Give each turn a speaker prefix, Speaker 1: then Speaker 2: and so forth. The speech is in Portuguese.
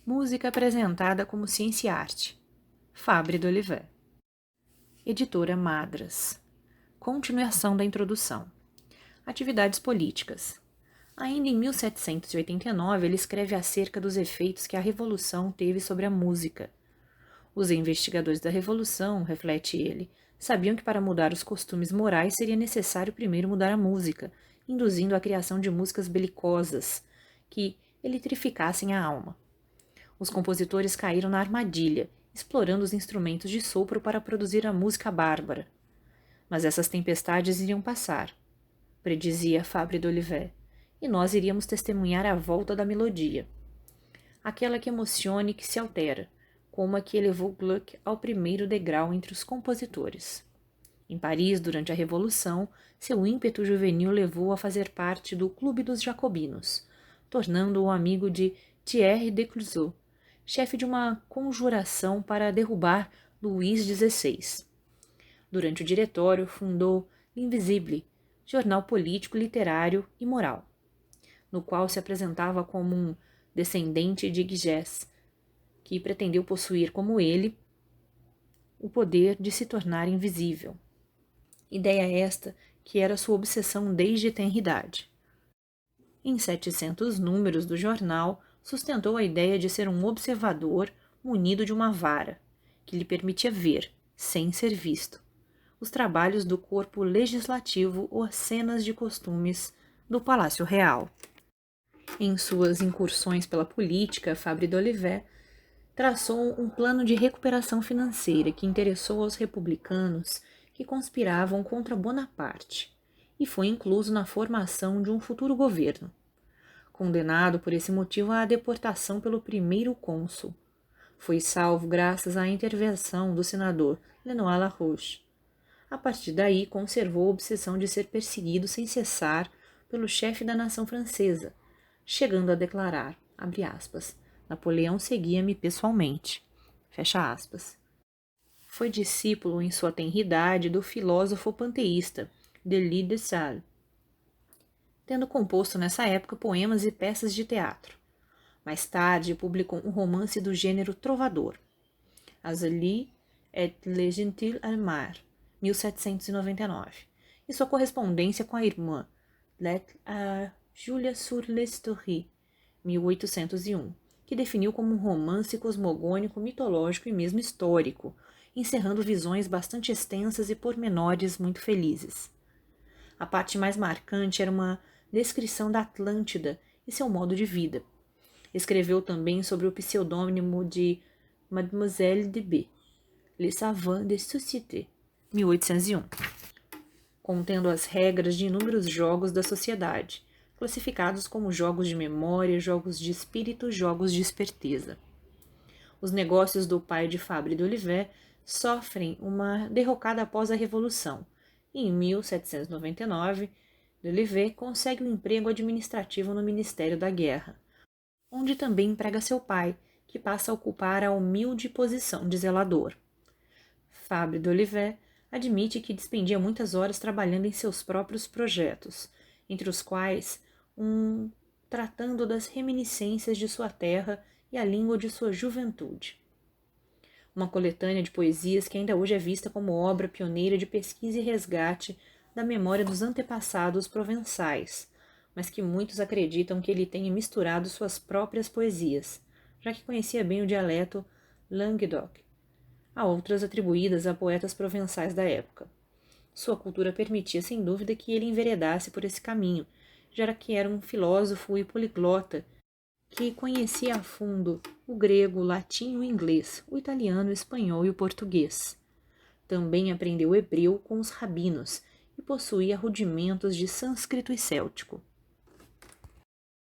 Speaker 1: Música apresentada como ciência e arte. Fabre d'Olivet. Editora Madras. Continuação da introdução. Atividades políticas. Ainda em 1789, ele escreve acerca dos efeitos que a Revolução teve sobre a música. Os investigadores da Revolução, reflete ele, sabiam que para mudar os costumes morais seria necessário primeiro mudar a música, induzindo a criação de músicas belicosas, que eletrificassem a alma. Os compositores caíram na armadilha, explorando os instrumentos de sopro para produzir a música bárbara. Mas essas tempestades iriam passar, predizia Fabre d'Olivet, e nós iríamos testemunhar a volta da melodia. Aquela que emociona e que se altera, como a que elevou Gluck ao primeiro degrau entre os compositores. Em Paris, durante a Revolução, seu ímpeto juvenil levou-o a fazer parte do Clube dos Jacobinos, tornando-o amigo de Thierry de Clouzot, chefe de uma conjuração para derrubar Luís XVI. Durante o diretório, fundou L'Invisible, jornal político, literário e moral, no qual se apresentava como um descendente de Gigès, que pretendeu possuir, como ele, o poder de se tornar invisível. Ideia esta que era sua obsessão desde a tenra idade. Em 700 números do jornal, sustentou a ideia de ser um observador munido de uma vara, que lhe permitia ver, sem ser visto, os trabalhos do corpo legislativo ou as cenas de costumes do Palácio Real. Em suas incursões pela política, Fabre d'Olivet traçou um plano de recuperação financeira que interessou aos republicanos que conspiravam contra Bonaparte e foi incluso na formação de um futuro governo. Condenado por esse motivo à deportação pelo primeiro cônsul, foi salvo graças à intervenção do senador Lenoir Laroche. A partir daí, conservou a obsessão de ser perseguido sem cessar pelo chefe da nação francesa, chegando a declarar, abre aspas, Napoleão seguia-me pessoalmente, fecha aspas. Foi discípulo em sua tenra idade do filósofo panteísta Delis de Sales, tendo composto nessa época poemas e peças de teatro. Mais tarde, publicou um romance do gênero trovador, Azalie et le Gentil Almar, 1799, e sua correspondência com a irmã, Lettre à Julia sur l'Historie, 1801, que definiu como um romance cosmogônico, mitológico e mesmo histórico, encerrando visões bastante extensas e pormenores muito felizes. A parte mais marcante era uma descrição da Atlântida e seu modo de vida. Escreveu também sobre o pseudônimo de Mademoiselle de B, Les Savants de Société, 1801, contendo as regras de inúmeros jogos da sociedade, classificados como jogos de memória, jogos de espírito, jogos de esperteza. Os negócios do pai de Fabre d'Olivet sofrem uma derrocada após a Revolução, e em 1799, d'Olivet consegue um emprego administrativo no Ministério da Guerra, onde também emprega seu pai, que passa a ocupar a humilde posição de zelador. Fabre d'Olivet admite que despendia muitas horas trabalhando em seus próprios projetos, entre os quais tratando das reminiscências de sua terra e a língua de sua juventude. Uma coletânea de poesias que ainda hoje é vista como obra pioneira de pesquisa e resgate da memória dos antepassados provençais, mas que muitos acreditam que ele tenha misturado suas próprias poesias, já que conhecia bem o dialeto Languedoc, a outras atribuídas a poetas provençais da época. Sua cultura permitia, sem dúvida, que ele enveredasse por esse caminho, já que era um filósofo e poliglota que conhecia a fundo o grego, o latim e o inglês, o italiano, o espanhol e o português. Também aprendeu hebreu com os rabinos e possuía rudimentos de sânscrito e céltico.